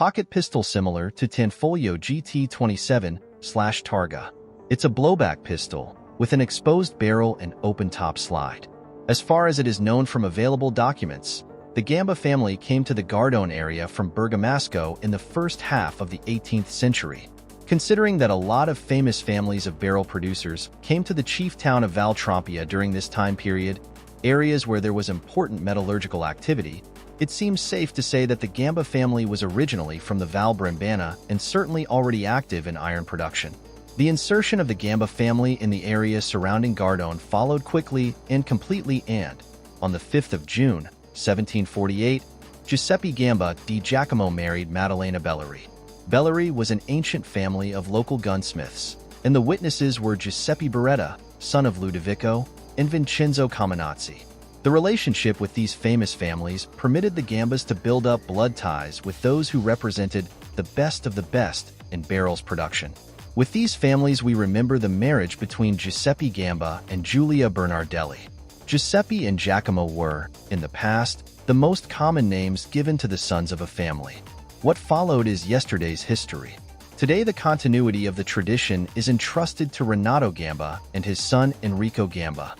pocket pistol similar to Tanfoglio GT27/Targa. It's a blowback pistol with an exposed barrel and open top slide. As far as it is known from available documents, the Gamba family came to the Gardone area from Bergamasco in the first half of the 18th century. Considering that a lot of famous families of barrel producers came to the chief town of Val Trompia during this time period, areas where there was important metallurgical activity, it seems safe to say that the Gamba family was originally from the Val Brembana and certainly already active in iron production. The insertion of the Gamba family in the area surrounding Gardone followed quickly and completely, and, on the 5th of June, 1748, Giuseppe Gamba di Giacomo married Maddalena Belleri. Belleri was an ancient family of local gunsmiths, and the witnesses were Giuseppe Beretta, son of Ludovico, and Vincenzo Caminazzi. The relationship with these famous families permitted the Gambas to build up blood ties with those who represented the best of the best in barrels production. With these families, we remember the marriage between Giuseppe Gamba and Giulia Bernardelli. Giuseppe and Giacomo were, in the past, the most common names given to the sons of a family. What followed is yesterday's history. Today, the continuity of the tradition is entrusted to Renato Gamba and his son Enrico Gamba.